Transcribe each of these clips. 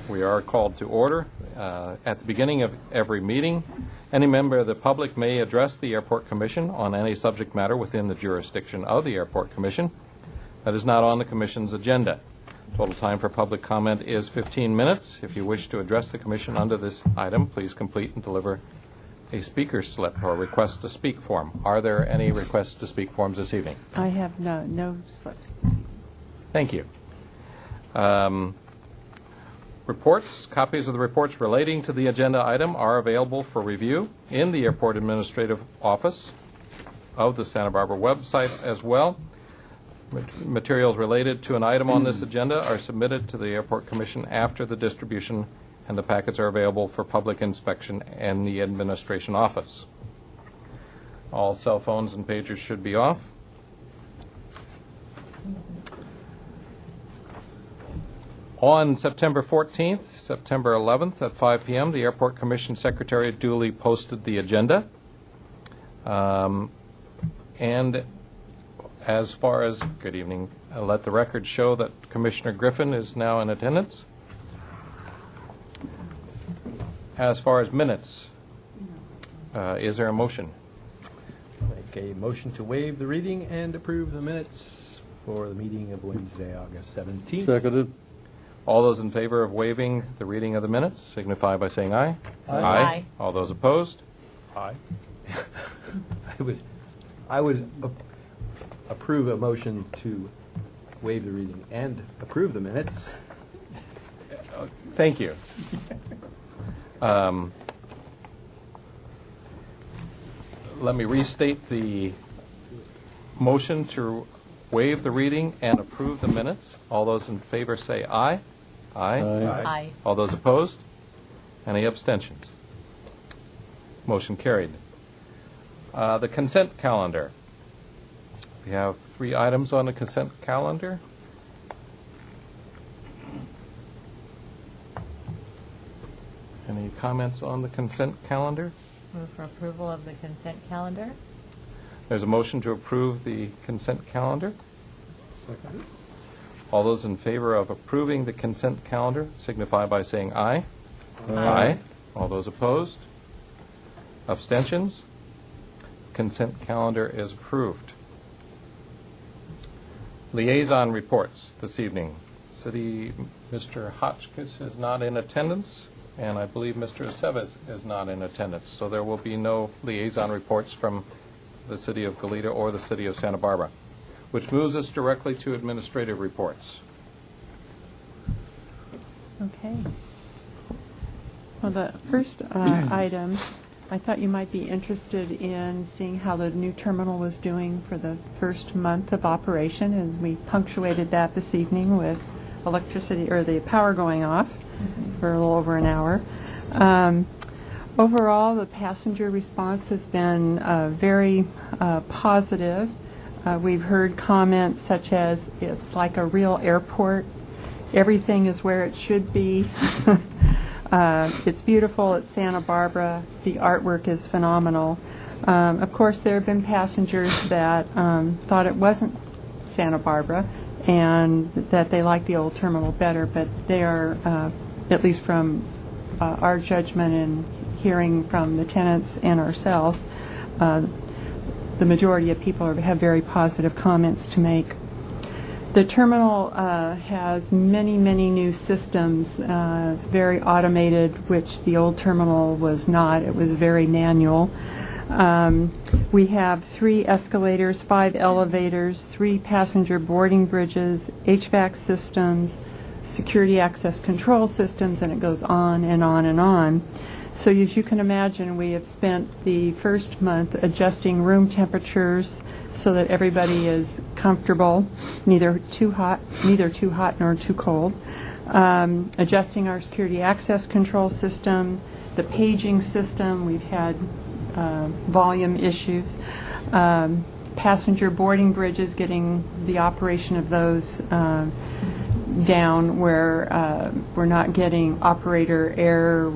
We are called to order. At the beginning of every meeting, any member of the public may address the Airport Commission on any subject matter within the jurisdiction of the Airport Commission that is not on the Commission's agenda. Total time for public comment is 15 minutes. If you wish to address the Commission under this item, please complete and deliver a speaker slip or request to speak form. Are there any requests to speak forms this evening? I have no slips. Thank you. Reports. Copies of the reports relating to the agenda item are available for review in the Airport Administrative Office of the Santa Barbara website as well. Materials related to an item on this agenda are submitted to the Airport Commission after the distribution, and the packets are available for public inspection in the Administration Office. All cell phones and pagers should be off. On September 14th, September 11th at 5 p.m., the Airport Commission Secretary duly posted the agenda. And as far as, good evening, let the record show that Commissioner Griffin is now in attendance. As far as minutes, is there a motion? Make a motion to waive the reading and approve the minutes for the meeting of Wednesday, August 17th. Seconded. All those in favor of waiving the reading of the minutes signify by saying aye. Aye. Aye. All those opposed? Aye. I would approve a motion to waive the reading and approve the minutes. Thank you. Let me restate the motion to waive the reading and approve the minutes. All those in favor say aye. Aye. Aye. Aye. All those opposed? Any abstentions? Motion carried. The consent calendar. We have 3 items on the consent calendar. Any comments on the consent calendar? Move for approval of the consent calendar. There's a motion to approve the consent calendar. Second. All those in favor of approving the consent calendar signify by saying aye. Aye. All those opposed? Abstentions? Consent calendar is approved. Liaison reports this evening. Mr. Hotchkiss is not in attendance, and I believe Mr. Aceves is not in attendance, so there will be no liaison reports from the City of Goleta or the City of Santa Barbara, which moves us directly to administrative reports. Okay. Well, the first item, I thought you might be interested in seeing how the new terminal was doing for the first month of operation, and we punctuated that this evening with electricity, or the power going off for a little over an hour. Overall, the passenger response has been very positive. We've heard comments such as, it's like a real airport. Everything is where it should be. It's beautiful at Santa Barbara. The artwork is phenomenal. Of course, there have been passengers that thought it wasn't Santa Barbara and that they like the old terminal better, but they are, at least from our judgment and hearing from the tenants and ourselves, the majority of people have very positive comments to make. The terminal has many new systems. It's very automated, which the old terminal was not. It was very manual. We have 3 escalators, 5 elevators, 3 passenger boarding bridges, HVAC systems, security access control systems, and it goes on and on and on. So as you can imagine, we have spent the first month adjusting room temperatures so that everybody is comfortable, neither too hot nor too cold. Adjusting our security access control system, the paging system. We've had volume issues. Passenger boarding bridges, getting the operation of those down where we're not getting operator error,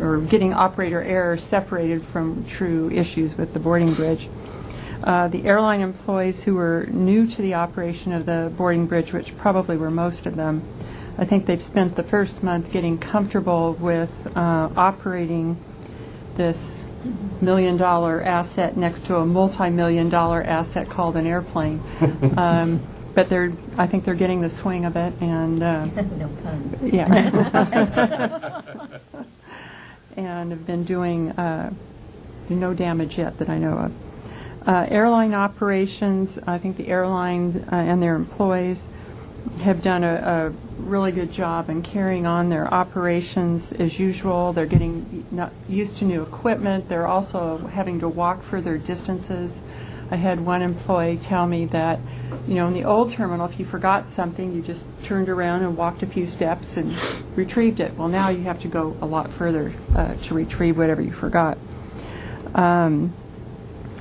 or getting operator error separated from true issues with the boarding bridge. The airline employees who were new to the operation of the boarding bridge, which probably were most of them, I think they've spent the first month getting comfortable with operating this $1 million asset next to a multi-million dollar asset called an airplane. But I think they're getting the swing of it, and No pun. yeah, and have been doing no damage yet that I know of. Airline operations, I think the airlines and their employees have done a really good job in carrying on their operations as usual. They're getting used to new equipment. They're also having to walk further distances. I had one employee tell me that, in the old terminal, if you forgot something, you just turned around and walked a few steps and retrieved it. Well, now you have to go a lot further to retrieve whatever you forgot. And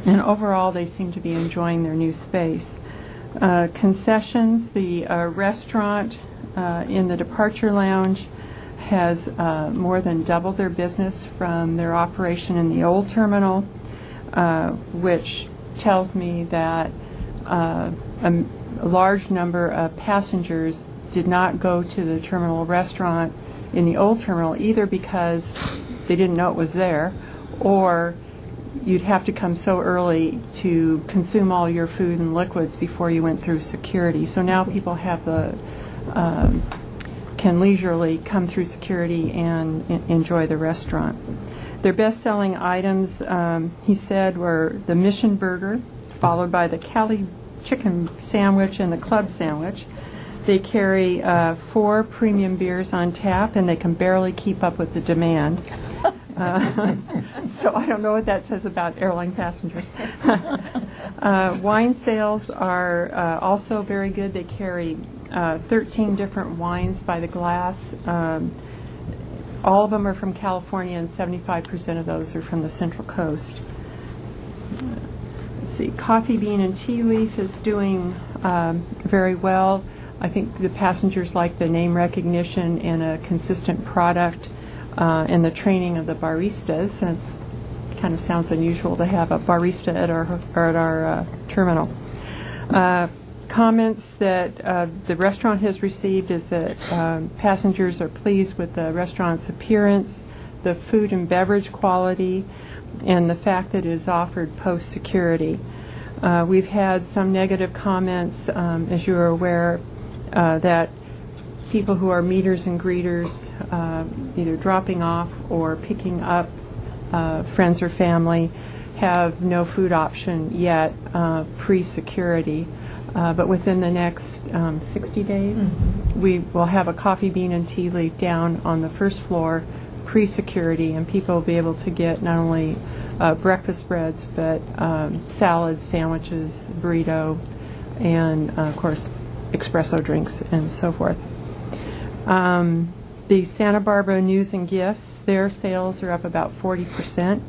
overall, they seem to be enjoying their new space. Concessions, the restaurant in the departure lounge has more than doubled their business from their operation in the old terminal, which tells me that a large number of passengers did not go to the terminal restaurant in the old terminal either because they didn't know it was there, or you'd have to come so early to consume all your food and liquids before you went through security. So now people have can leisurely come through security and enjoy the restaurant. Their best-selling items, he said, were the Mission Burger, followed by the Cali Chicken Sandwich and the Club Sandwich. They carry 4 premium beers on tap, and they can barely keep up with the demand. So I don't know what that says about airline passengers. Wine sales are also very good. They carry 13 different wines by the glass. All of them are from California, and 75% of those are from the Central Coast. Let's see, Coffee Bean and Tea Leaf is doing very well. I think the passengers like the name recognition and a consistent product and the training of the baristas. It kind of sounds unusual to have a barista at our terminal. Comments that the restaurant has received is that passengers are pleased with the restaurant's appearance, the food and beverage quality, and the fact that it is offered post-security. We've had some negative comments, as you are aware, that people who are meeters and greeters, either dropping off or picking up friends or family, have no food option yet pre-security. But within the next 60 days, we will have a Coffee Bean and Tea Leaf down on the first floor pre-security, and people will be able to get not only breakfast breads, but salads, sandwiches, burrito, and, of course, espresso drinks and so forth. The Santa Barbara News and Gifts, their sales are up about 40%.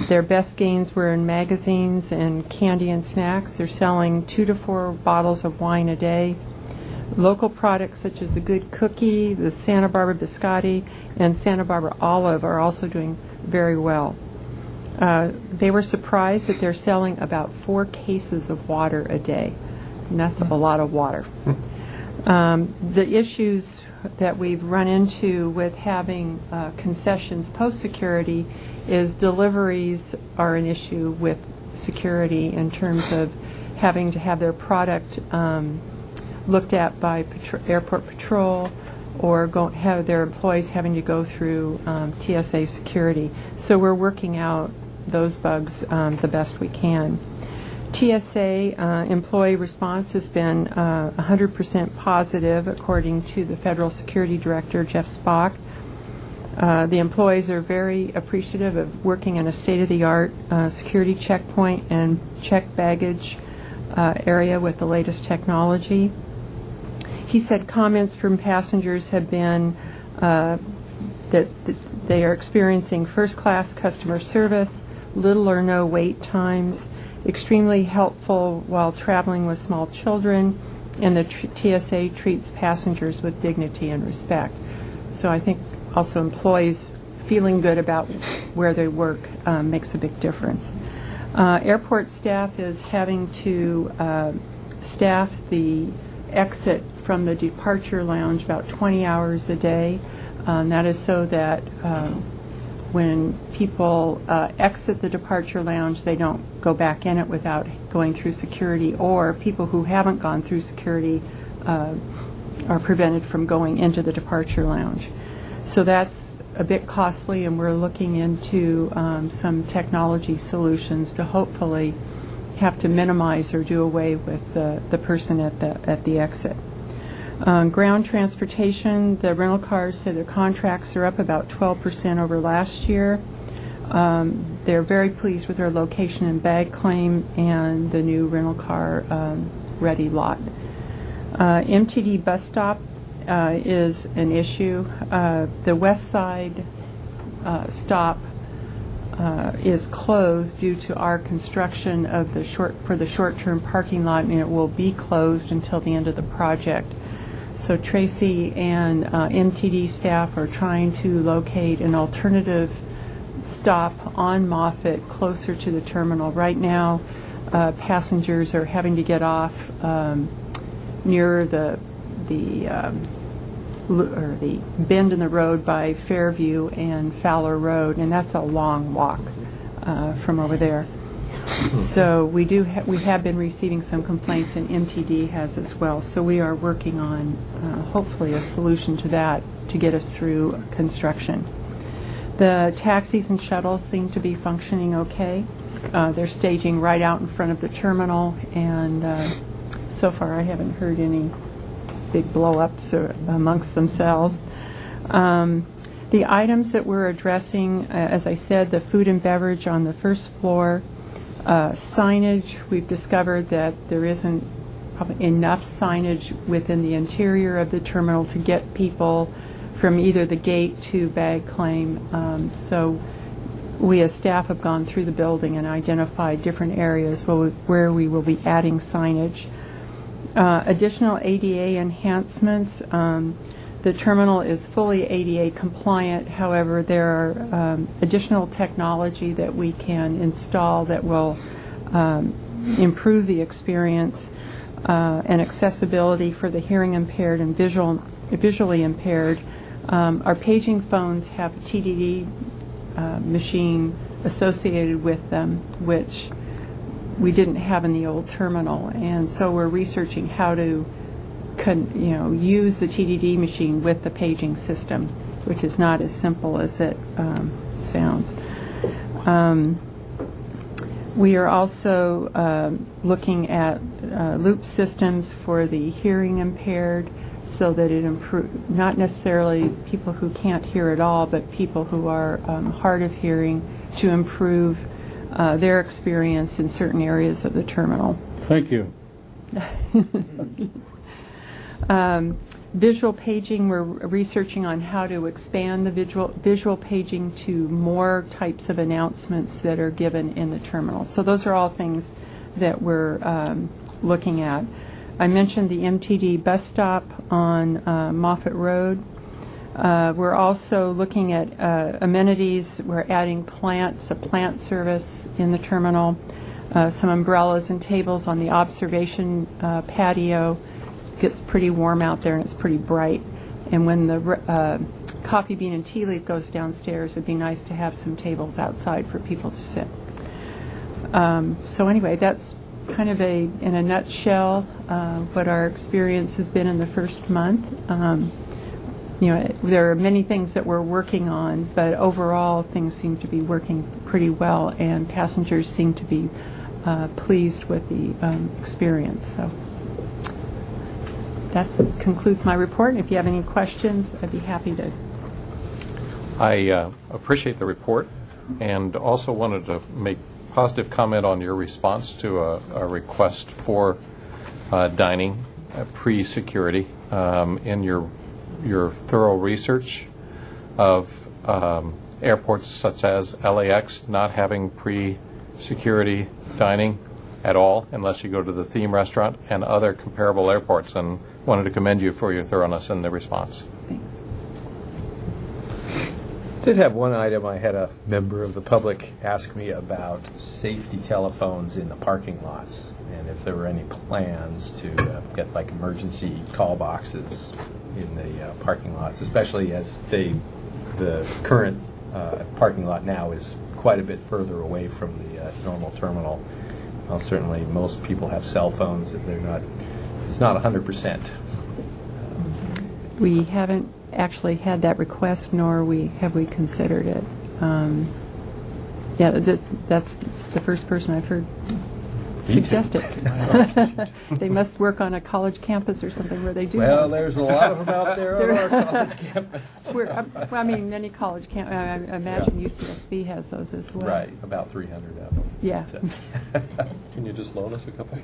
Their best gains were in magazines and candy and snacks. They're selling 2 to 4 bottles of wine a day. Local products such as the Good Cookie, the Santa Barbara Biscotti, and Santa Barbara Olive are also doing very well. They were surprised that they're selling about 4 cases of water a day, and that's a lot of water. The issues that we've run into with having concessions post-security is deliveries are an issue with security in terms of having to have their product looked at by airport patrol, or have their employees having to go through TSA security. So we're working out those bugs the best we can. TSA employee response has been 100% positive, according to the Federal Security Director, Jeff Spock. The employees are very appreciative of working in a state-of-the-art security checkpoint and checked baggage area with the latest technology. He said comments from passengers have been that they are experiencing first-class customer service, little or no wait times, extremely helpful while traveling with small children, and the TSA treats passengers with dignity and respect. So I think also employees feeling good about where they work makes a big difference. Airport staff is having to staff the exit from the departure lounge about 20 hours a day. That is so that when people exit the departure lounge, they don't go back in it without going through security, or people who haven't gone through security are prevented from going into the departure lounge. So that's a bit costly, and we're looking into some technology solutions to hopefully have to minimize or do away with the person at the exit. Ground transportation, the rental cars say their contracts are up about 12% over last year. They're very pleased with their location and bag claim and the new rental car ready lot. MTD bus stop is an issue. The west side stop is closed due to our construction of the short-term parking lot, and it will be closed until the end of the project. So Tracy and MTD staff are trying to locate an alternative stop on Moffett closer to the terminal. Right now, passengers are having to get off near the bend in the road by Fairview and Fowler Road, and that's a long walk from over there. So we have been receiving some complaints, and MTD has as well. So we are working on hopefully a solution to that to get us through construction. The taxis and shuttles seem to be functioning okay. They're staging right out in front of the terminal, and so far I haven't heard any big blow-ups amongst themselves. The items that we're addressing, as I said, the food and beverage on the first floor. Signage, we've discovered that there isn't probably enough signage within the interior of the terminal to get people from either the gate to bag claim. So we as staff have gone through the building and identified different areas where we will be adding signage. Additional ADA enhancements. The terminal is fully ADA compliant. However, there are additional technology that we can install that will improve the experience and accessibility for the hearing impaired and visually impaired. Our paging phones have a TDD machine associated with them, which we didn't have in the old terminal, and so we're researching how to use the TDD machine with the paging system, which is not as simple as it sounds. We are also looking at loop systems for the hearing impaired, so that it improves, not necessarily people who can't hear at all, but people who are hard of hearing, to improve their experience in certain areas of the terminal. Thank you. Visual paging, we're researching on how to expand the visual paging to more types of announcements that are given in the terminal. So those are all things that we're looking at. I mentioned the MTD bus stop on Moffett Road. We're also looking at amenities. We're adding plants, a plant service in the terminal, some umbrellas and tables on the observation patio. It gets pretty warm out there and it's pretty bright. And when the coffee bean and tea leaf goes downstairs, it'd be nice to have some tables outside for people to sit. So anyway, that's kind of in a nutshell what our experience has been in the first month. There are many things that we're working on, but overall things seem to be working pretty well, and passengers seem to be pleased with the experience. So that concludes my report. And if you have any questions, I'd be happy to. I appreciate the report, and also wanted to make positive comment on your response to a request for dining pre-security. In your thorough research of airports such as LAX not having pre-security dining at all unless you go to the theme restaurant, and other comparable airports, and wanted to commend you for your thoroughness in the response. Thanks. Did have one item. I had a member of the public ask me about safety telephones in the parking lots, and if there were any plans to get like emergency call boxes in the parking lots, especially as the current parking lot now is quite a bit further away from the normal terminal. Well, certainly most people have cell phones. If they're not, it's not 100%. We haven't actually had that request, nor have we considered it. That's the first person I've heard Me too. suggest it. They must work on a college campus or something where they do. Well, have- there's a lot of them out there on our college campus. I mean, many college I imagine UCSB has those as well. Right, about 300 of them. Yeah. Can you just loan us a couple?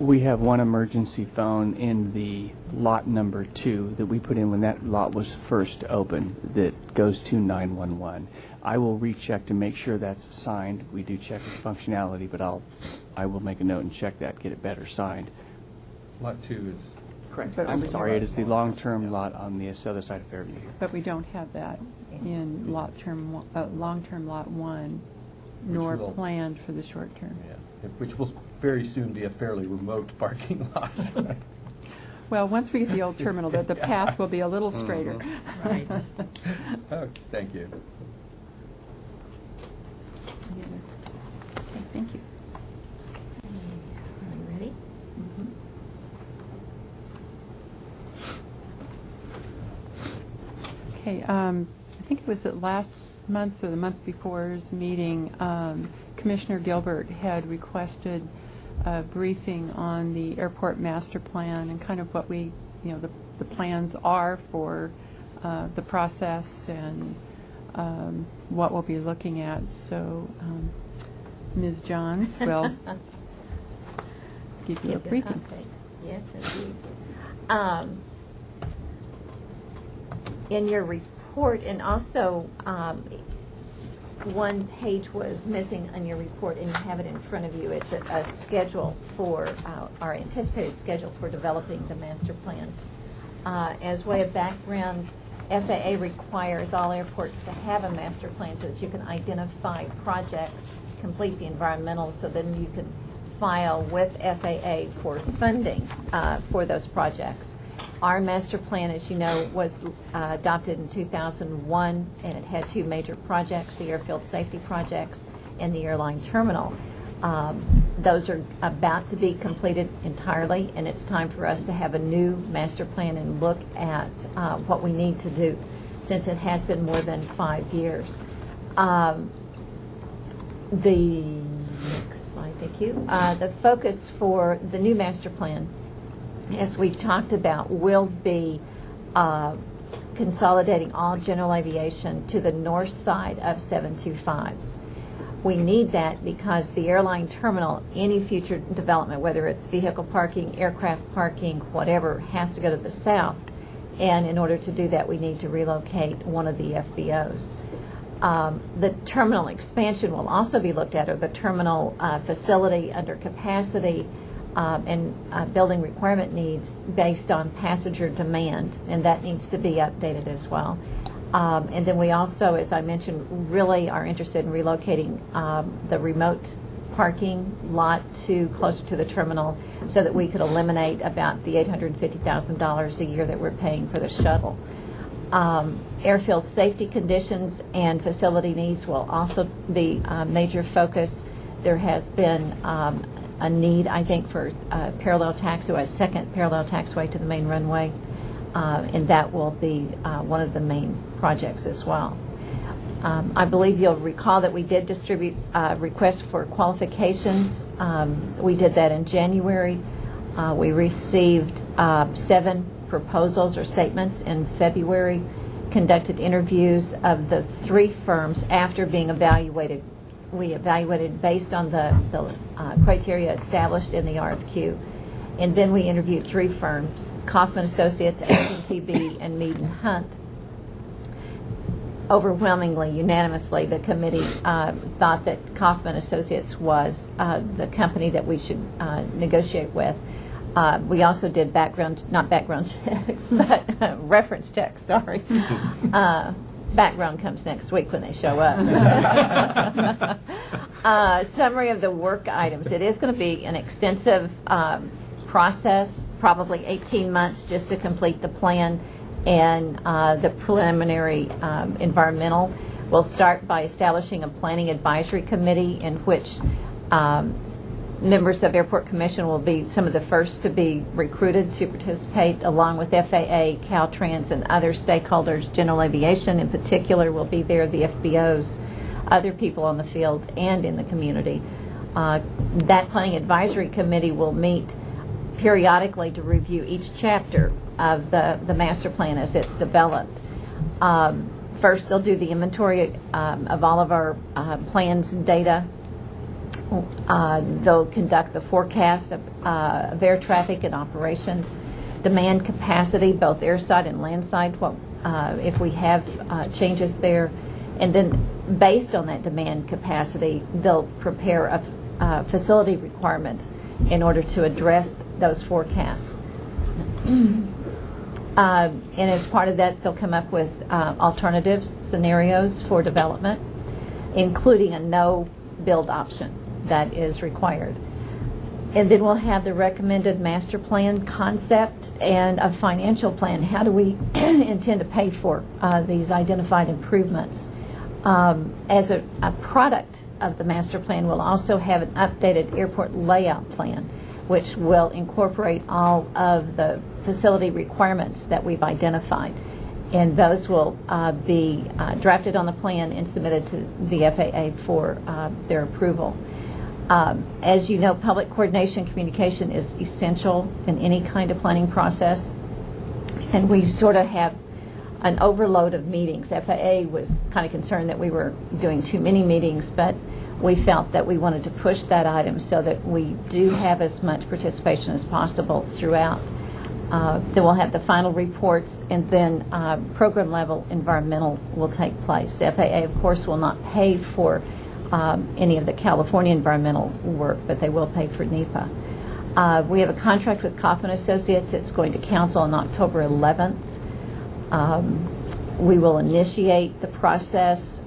We have one emergency phone in the lot number 2 that we put in when that lot was first opened that goes to 911. I will recheck to make sure that's signed. We do check its functionality, but I will make a note and check that, get it better signed. Lot 2 is... Correct. But I'm we- sorry, it is the long-term lot on the other side of Fairview here. But we don't have that in long-term lot 1, nor will- planned for the short term. Yeah, which will very soon be a fairly remote parking lot. Well, once we get the old terminal, the path will be a little straighter. Right. Oh, thank you. Okay, thank you. Are you ready? Okay, I think it was at last month or the month before's meeting, Commissioner Gilbert had requested a briefing on the airport master plan and kind of what the plans are for the process and what we'll be looking at. So Ms. Johns will give you a Give the briefing. update. Yes, indeed. In your report, and also one page was missing on your report, and you have it in front of you. It's a schedule for our anticipated schedule for developing the master plan. As way of background, FAA requires all airports to have a master plan so that you can identify projects, complete the environmental, so then you can file with FAA for funding for those projects. Our master plan, as you know, was adopted in 2001, and it had 2 major projects, the airfield safety projects and the airline terminal. Those are about to be completed entirely, and it's time for us to have a new master plan and look at what we need to do, since it has been more than 5 years. The next slide, thank you. The focus for the new master plan, as we've talked about, will be consolidating all general aviation to the north side of 725. We need that because the airline terminal, any future development, whether it's vehicle parking, aircraft parking, whatever, has to go to the south. And in order to do that, we need to relocate one of the FBOs. The terminal expansion will also be looked at, or the terminal facility under capacity and building requirement needs based on passenger demand, and that needs to be updated as well. And then we also, as I mentioned, really are interested in relocating the remote parking lot to closer to the terminal so that we could eliminate about the $850,000 a year that we're paying for the shuttle. Airfield safety conditions and facility needs will also be a major focus. There has been a need, I think, for parallel taxiway, a second parallel taxiway to the main runway, and that will be one of the main projects as well. I believe you'll recall that we did distribute requests for qualifications. We did that in January. We received 7 proposals or statements in February, conducted interviews of the 3 firms after being evaluated. We evaluated based on the criteria established in the RFQ. And then we interviewed 3 firms, Kaufman Associates, AT&TB, and Mead & Hunt. Overwhelmingly, unanimously, the committee thought that Kaufman Associates was the company that we should negotiate with. We also did not background checks, but reference checks, sorry. background comes next week when they show up. Summary of the work items. It is going to be an extensive process, probably 18 months just to complete the plan and the preliminary environmental. We'll start by establishing a planning advisory committee in which members of Airport Commission will be some of the first to be recruited to participate, along with FAA, Caltrans, and other stakeholders. General Aviation in particular will be there, the FBOs, other people on the field and in the community. That planning advisory committee will meet periodically to review each chapter of the master plan as it's developed. First, they'll do the inventory of all of our plans and data. They'll conduct the forecast of air traffic and operations, demand capacity, both airside and landside, if we have changes there. And then based on that demand capacity, they'll prepare facility requirements in order to address those forecasts. And as part of that, they'll come up with alternatives, scenarios for development, including a no-build option that is required. And then we'll have the recommended master plan concept and a financial plan. How do we intend to pay for these identified improvements? As a product of the master plan, we'll also have an updated airport layout plan, which will incorporate all of the facility requirements that we've identified. And those will be drafted on the plan and submitted to the FAA for their approval. As you know, public coordination communication is essential in any kind of planning process. And we sort of have an overload of meetings. FAA was kind of concerned that we were doing too many meetings, but we felt that we wanted to push that item so that we do have as much participation as possible throughout. Then we'll have the final reports, and then program level environmental will take place. FAA, of course, will not pay for any of the California environmental work, but they will pay for NEPA. We have a contract with Kaufman Associates. It's going to council on October 11th. We will initiate the process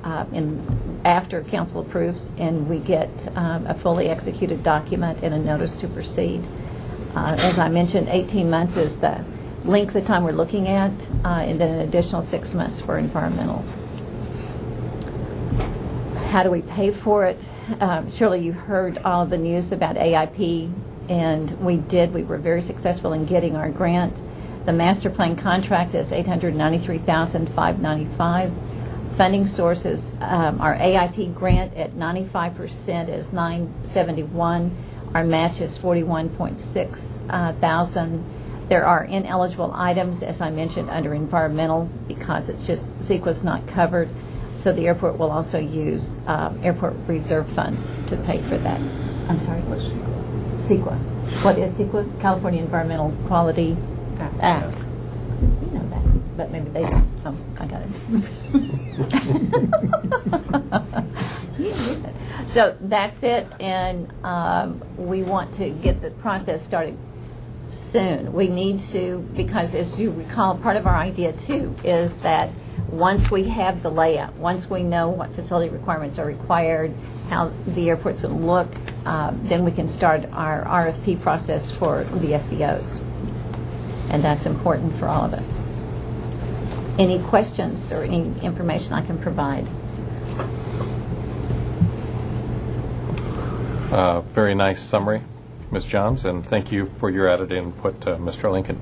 after council approves, and we get a fully executed document and a notice to proceed. As I mentioned, 18 months is the length of time we're looking at, and then an additional 6 months for environmental. How do we pay for it? Surely you heard all of the news about AIP, and we were very successful in getting our grant. The master plan contract is $893,595. Funding sources, our AIP grant at 95% is $971. Our match is $41.6 thousand. There are ineligible items, as I mentioned, under environmental because it's just CEQA's not covered. So the airport will also use airport reserve funds to pay for that. I'm sorry, what's CEQA? What is CEQA? California Environmental Quality Act. You know that, but maybe they don't. Oh, I got it. So that's it, and we want to get the process started soon. We need to, because as you recall, part of our idea too is that once we have the layout, once we know what facility requirements are required, how the airport's going to look, then we can start our RFP process for the FBOs. And that's important for all of us. Any questions or any information I can provide? Very nice summary, Ms. Johns, and thank you for your added input, Mr. Lincoln.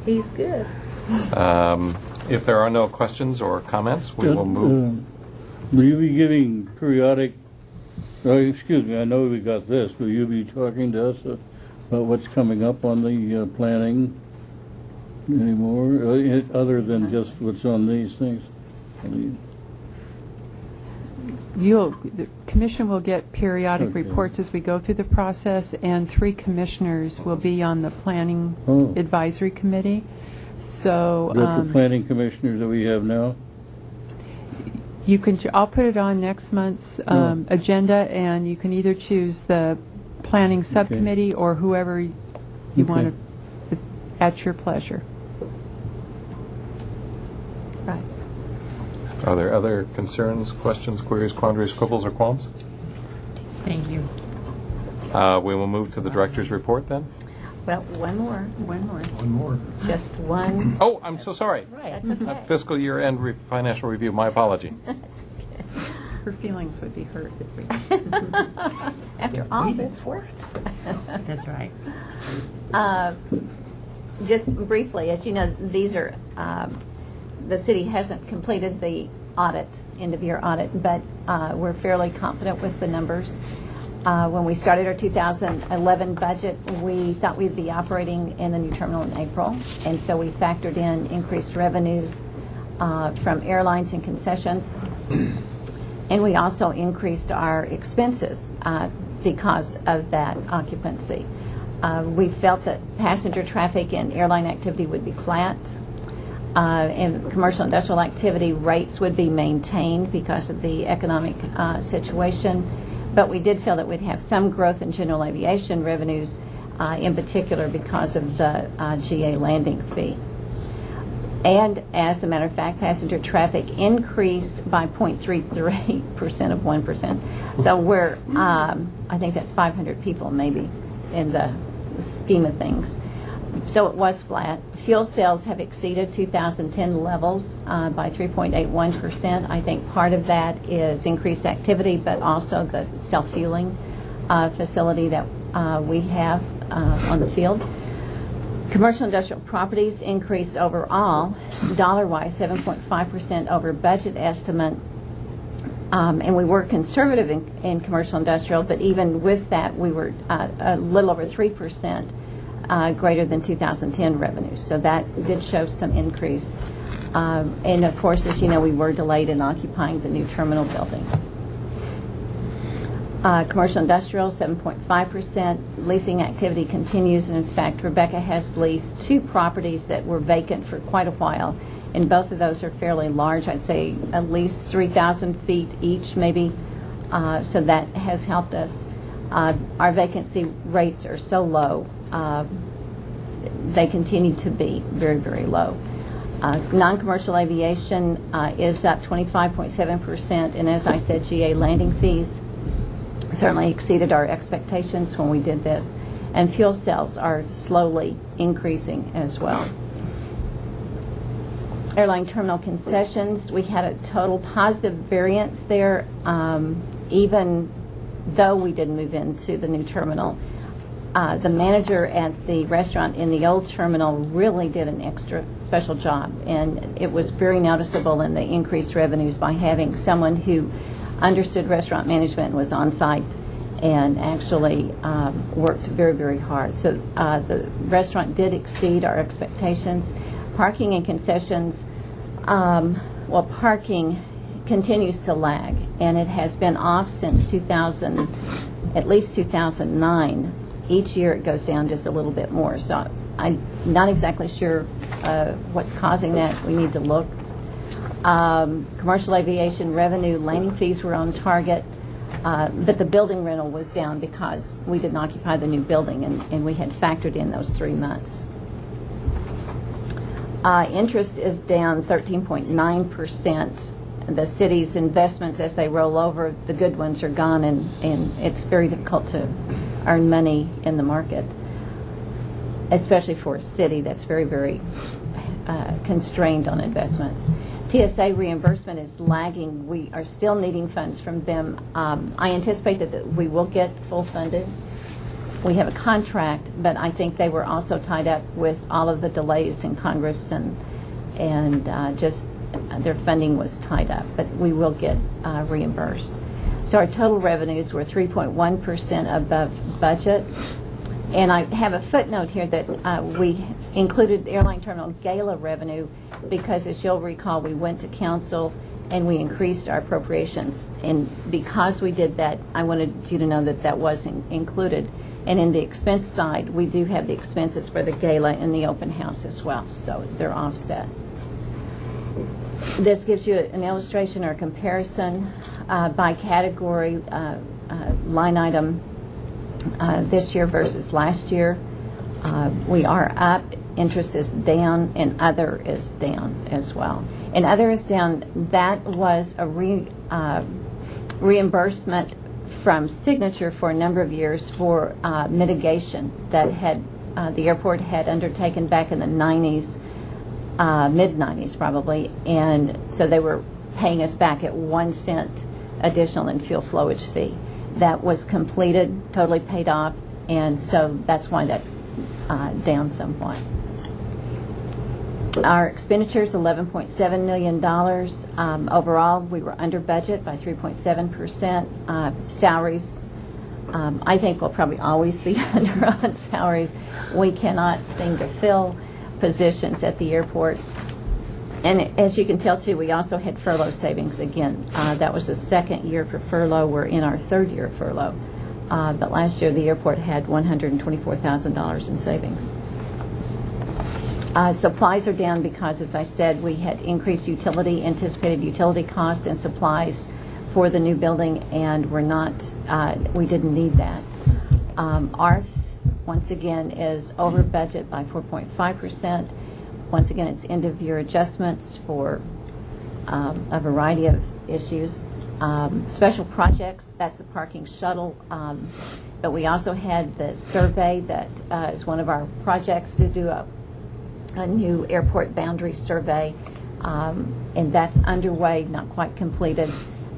He's good. If there are no questions or comments, we will move. Will you be giving periodic, excuse me, I know we got this, will you be talking to us about what's coming up on the planning anymore, other than just what's on these things? I mean, The commission will get periodic Okay. reports as we go through the process, and 3 commissioners will be on the planning Oh. advisory committee. So that's the planning commissioners that we have now? you can. I'll put it on next month's agenda, and you can either choose the planning subcommittee or whoever you want to. It's at your pleasure. Are there other concerns, questions, queries, quandaries, quibbles, or qualms? Thank you. We will move to the director's report then. Well, one more, One more. just one. Oh, I'm so sorry. That's okay. Fiscal year-end financial review, my apology. Her feelings would be hurt if we. After all this work. That's right. Just briefly, as you know, these are, the city hasn't completed the audit, end-of-year audit, but we're fairly confident with the numbers. When we started our 2011 budget, we thought we'd be operating in the new terminal in April, and so we factored in increased revenues from airlines and concessions, and we also increased our expenses because of that occupancy. We felt that passenger traffic and airline activity would be flat, and commercial industrial activity rates would be maintained because of the economic situation. But we did feel that we'd have some growth in general aviation revenues, in particular because of the GA landing fee. And as a matter of fact, passenger traffic increased by 0.33% of 1%. So we're, I think that's 500 people maybe in the scheme of things. So it was flat. Fuel sales have exceeded 2010 levels by 3.81%. I think part of that is increased activity, but also the self-fueling facility that we have on the field. Commercial industrial properties increased overall, dollar-wise, 7.5% over budget estimate. And we were conservative in commercial industrial, but even with that, we were a little over 3% greater than 2010 revenues. So that did show some increase. And of course, as you know, we were delayed in occupying the new terminal building. Commercial industrial, 7.5%. Leasing activity continues, and in fact, Rebecca has leased 2 properties that were vacant for quite a while, and both of those are fairly large. I'd say at least 3,000 feet each, maybe. So that has helped us. Our vacancy rates are so low. They continue to be very, very low. Non-commercial aviation is up 25.7%, and as I said, GA landing fees certainly exceeded our expectations when we did this, and fuel sales are slowly increasing as well. Airline terminal concessions, we had a total positive variance there, even though we didn't move into the new terminal. The manager at the restaurant in the old terminal really did an extra special job, and it was very noticeable in the increased revenues by having someone who understood restaurant management and was on site and actually worked very, very hard. So the restaurant did exceed our expectations. Parking and concessions, parking continues to lag, and it has been off since at least 2009. Each year it goes down just a little bit more. So I'm not exactly sure what's causing that. We need to look. Commercial aviation revenue, landing fees were on target, but the building rental was down because we didn't occupy the new building, and we had factored in those 3 months. Interest is down 13.9%. The city's investments, as they roll over, the good ones are gone, and it's very difficult to earn money in the market, especially for a city that's very, very constrained on investments. TSA reimbursement is lagging. We are still needing funds from them. I anticipate that we will get full funded. We have a contract, but I think they were also tied up with all of the delays in Congress, and just their funding was tied up, but we will get reimbursed. So our total revenues were 3.1% above budget. And I have a footnote here that we included airline terminal gala revenue because, as you'll recall, we went to council and we increased our appropriations. And because we did that, I wanted you to know that that was included. And in the expense side, we do have the expenses for the gala and the open house as well, so they're offset. This gives you an illustration or a comparison by category, line item this year versus last year. We are up interest is down, and other is down as well. And other is down, that was a reimbursement from Signature for a number of years for mitigation that had the airport had undertaken back in the 90s, mid-90s probably, and so they were paying us back at 1 cent additional in fuel flowage fee. That was completed, totally paid off, and so that's why that's down somewhat. Our expenditures, $11.7 million. Overall, we were under budget by 3.7%. Salaries, I think we'll probably always be under on salaries. We cannot seem to fill positions at the airport. And as you can tell, too, we also had furlough savings again. That was the second year for furlough. We're in our third year of furlough. But last year, the airport had $124,000 in savings. Supplies are down because, as I said, we had increased anticipated utility costs and supplies for the new building, and we didn't need that. ARF, once again, is over budget by 4.5%. Once again, it's end-of-year adjustments for a variety of issues. Special projects, that's the parking shuttle. But we also had the survey that is one of our projects to do a new airport boundary survey, and that's underway, not quite completed.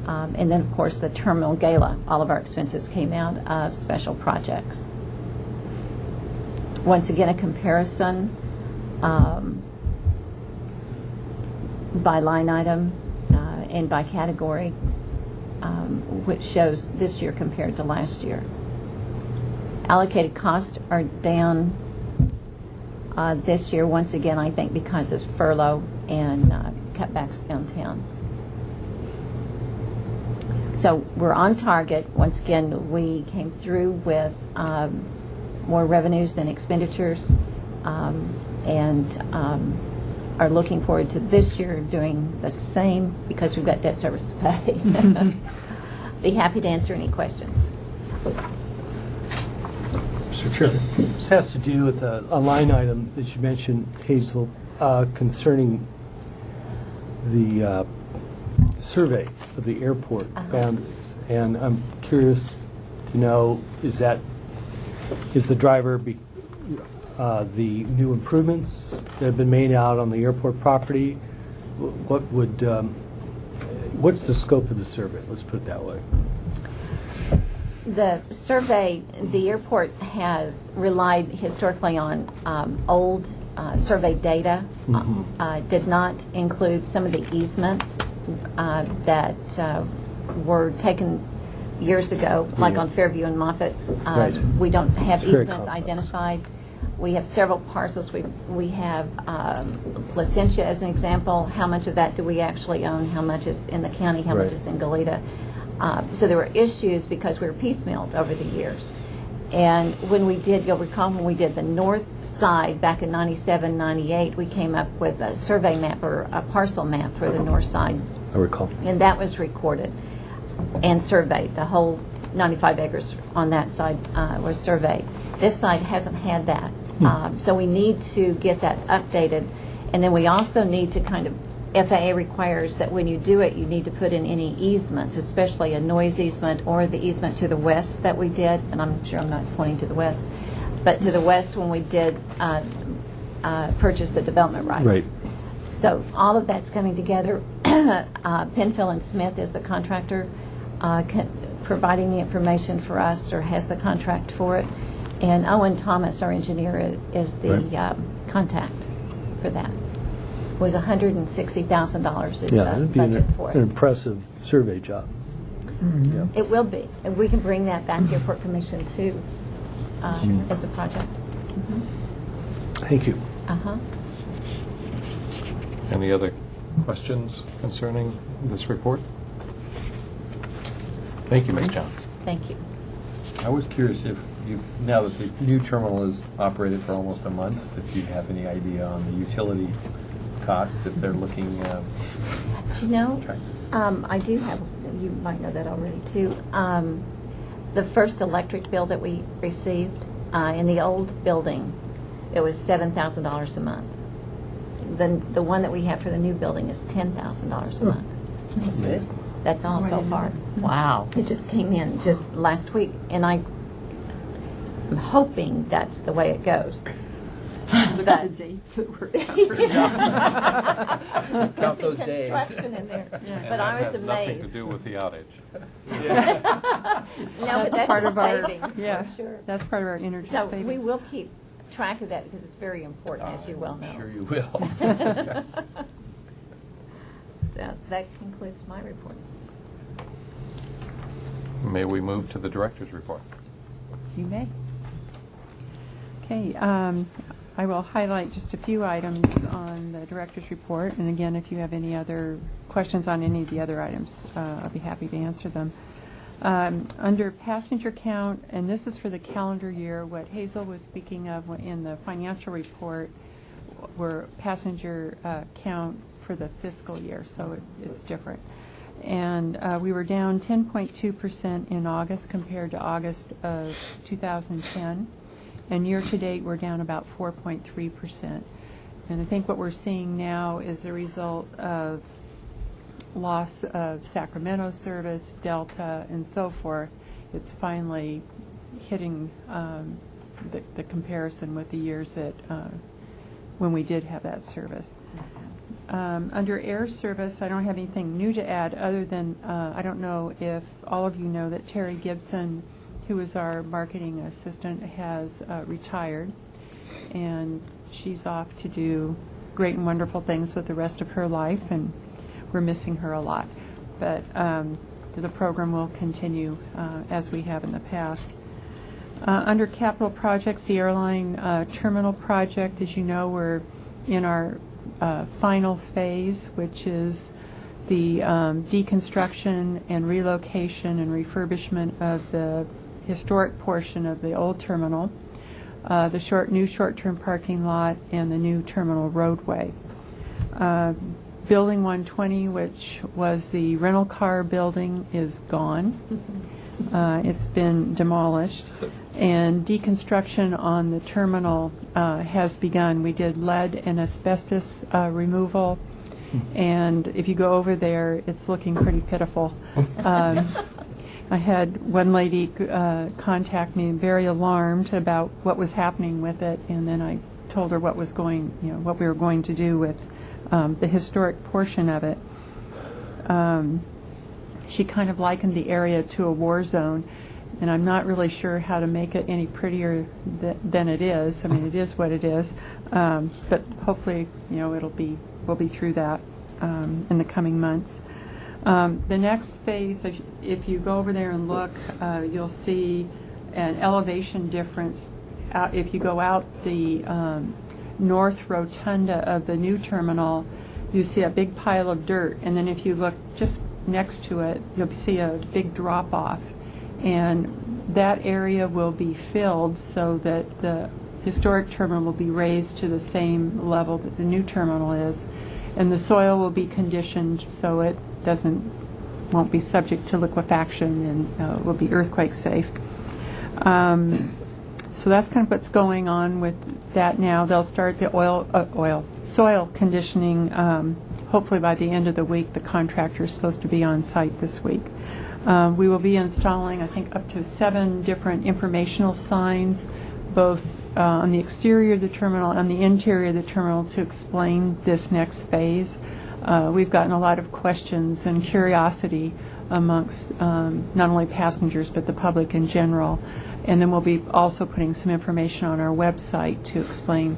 And then, of course, the terminal gala. All of our expenses came out of special projects. Once again, a comparison by line item and by category, which shows this year compared to last year. Allocated costs are down this year, once again, I think because of furlough and cutbacks downtown. So we're on target. Once again, we came through with more revenues than expenditures, and are looking forward to this year doing the same because we've got debt service to pay. Be happy to answer any questions. Mr. Chairman, this has to do with a line item that you mentioned, Hazel, concerning the survey of the airport boundaries. And I'm curious to know, is the driver the new improvements that have been made out on the airport property? What's the scope of the survey? Let's put it that way. The survey, the airport has relied historically on old survey data, did not include some of the easements that were taken years ago, like on Fairview and Moffett. Right. We don't have It's very easements complex. identified. We have several parcels. We have Placentia as an example. How much of that do we actually own? How much is in the county? How Right. much is in Goleta? So there were issues because we were piecemealed over the years. And when we did, you'll recall when we did the north side back in 97, 98, we came up with a survey map or a parcel map for the north side. I recall. And that was recorded and surveyed. The whole 95 acres on that side was surveyed. This side hasn't had that. So we need to get that updated. And then we also need to kind of, FAA requires that when you do it, you need to put in any easements, especially a noise easement or the easement to the west that we did. And I'm sure I'm not pointing to the west, but to the west when we did purchase the development rights. Right. So all of that's coming together. Penfield and Smith is the contractor providing the information for us, or has the contract for it. And Owen Thomas, our engineer, is the contact for that. It was $160,000 is the It'd be budget for an it. impressive survey job. Yeah. It will be. And we can bring that back to Airport Commission, too, as a project. Thank you. Uh-huh. Any other questions concerning this report? Thank you, Ms. Jones. Thank you. I was curious if now that the new terminal has operated for almost a month, if you have any idea on the utility costs, if they're looking. You know, Try. I do have, you might know that already, too. The first electric bill that we received in the old building, it was $7,000 a month. The one that we have for the new building is $10,000 a month. That's all so far. Wow. It just came in just last week, and I'm hoping that's the way it goes. Look at the dates that were covered. Count those days. Construction in there. And But I that was has nothing to amazed. do with the outage. No, but that's part a of our savings, yeah. for sure. That's part of our energy So savings. we will keep track of that because it's very important, as you well know. Sure you will. So that concludes my reports. May we move to the director's report? You may. Okay, I will highlight just a few items on the director's report, and again, if you have any other questions on any of the other items, I'll be happy to answer them. Under passenger count, and this is for the calendar year, what Hazel was speaking of in the financial report were passenger count for the fiscal year, so it's different. And we were down 10.2% in August compared to August of 2010. And year-to-date, we're down about 4.3%. And I think what we're seeing now is a result of loss of Sacramento service, Delta, and so forth. It's finally hitting the comparison with the years that when we did have that service. Under air service, I don't have anything new to add other than I don't know if all of you know that Terry Gibson, who is our marketing assistant, has retired, and she's off to do great and wonderful things with the rest of her life, and we're missing her a lot. But the program will continue as we have in the past. Under capital projects, the airline terminal project, as you know, we're in our final phase, which is the deconstruction and relocation and refurbishment of the historic portion of the old terminal, the new short-term parking lot, and the new terminal roadway. Building 120, which was the rental car building, is gone. It's been demolished. And deconstruction on the terminal has begun. We did lead and asbestos removal, and if you go over there, it's looking pretty pitiful. I had one lady contact me very alarmed about what was happening with it, and then I told her what we were going to do with the historic portion of it. She kind of likened the area to a war zone, and I'm not really sure how to make it any prettier than it is. I mean, it is what it is, but hopefully, we'll be through that in the coming months. The next phase, if you go over there and look, you'll see an elevation difference. If you go out the north rotunda of the new terminal, you see a big pile of dirt, and then if you look just next to it, you'll see a big drop-off. And that area will be filled so that the historic terminal will be raised to the same level that the new terminal is. And the soil will be conditioned so it won't be subject to liquefaction and will be earthquake safe. So that's kind of what's going on with that now. They'll start the soil conditioning hopefully by the end of the week. The contractor is supposed to be on site this week. We will be installing, I think, up to 7 different informational signs, both on the exterior of the terminal and the interior of the terminal, to explain this next phase. We've gotten a lot of questions and curiosity amongst not only passengers but the public in general. And then we'll be also putting some information on our website to explain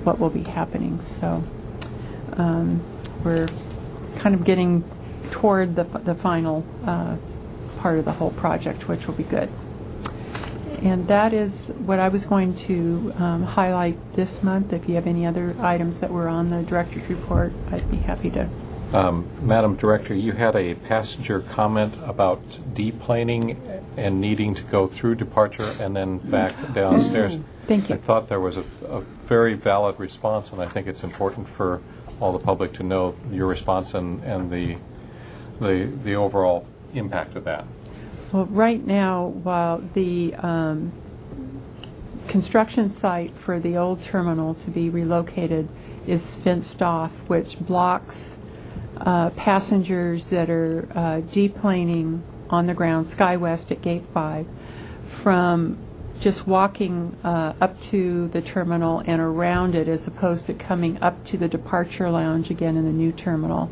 what will be happening. So we're kind of getting toward the final part of the whole project, which will be good. And that is what I was going to highlight this month. If you have any other items that were on the director's report, I'd be happy to. Madam Director, you had a passenger comment about deplaning and needing to go through departure and then back downstairs. Thank you. I thought there was a very valid response, and I think it's important for all the public to know your response and the overall impact of that. Well, right now, while the construction site for the old terminal to be relocated is fenced off, which blocks passengers that are deplaning on the ground, SkyWest at Gate 5, from just walking up to the terminal and around it, as opposed to coming up to the departure lounge again in the new terminal.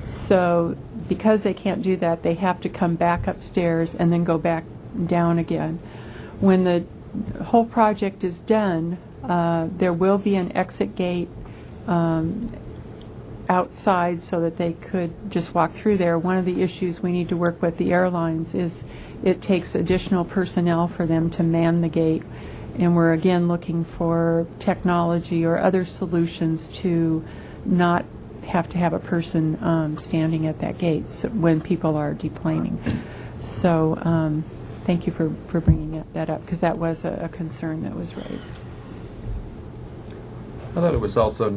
So because they can't do that, they have to come back upstairs and then go back down again. When the whole project is done, there will be an exit gate outside so that they could just walk through there. One of the issues we need to work with the airlines is it takes additional personnel for them to man the gate, and we're again looking for technology or other solutions to not have to have a person standing at that gate when people are deplaning. So thank you for bringing that up, because that was a concern that was raised. I thought it was also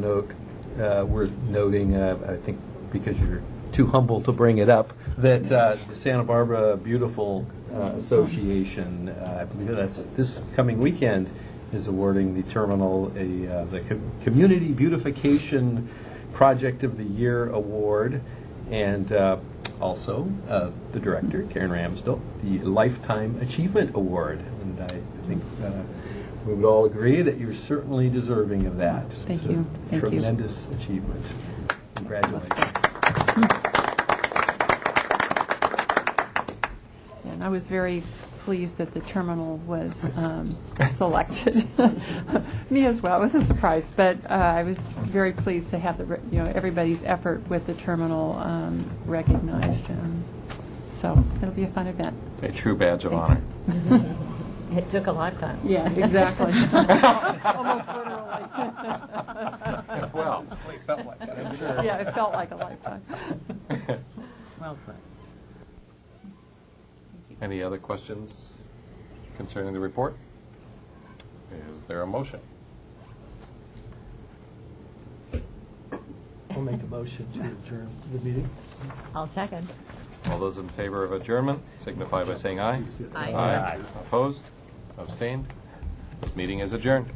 worth noting, I think because you're too humble to bring it up, that the Santa Barbara Beautiful Association, I believe that's this coming weekend, is awarding the terminal the Community Beautification Project of the Year Award, and also the director, Karen Ramsdell, the Lifetime Achievement Award. And I think we would all agree that you're certainly deserving of that. Thank It's you. a Thank you. tremendous achievement. Congratulations. And I was very pleased that the terminal was selected. Me as well. It was a surprise, but I was very pleased to have everybody's effort with the terminal recognized. So it'll be a fun event. A true badge of honor. It took a lifetime. Yeah, exactly. Almost literally. Well, It felt like that, I'm sure. Yeah, it felt like a lifetime. Well put. any other questions concerning the report? Is there a motion? I'll make a motion to adjourn the meeting. I'll second. All those in favor of adjournment signify by saying aye. Aye. Aye. Opposed? Abstained? This meeting is adjourned.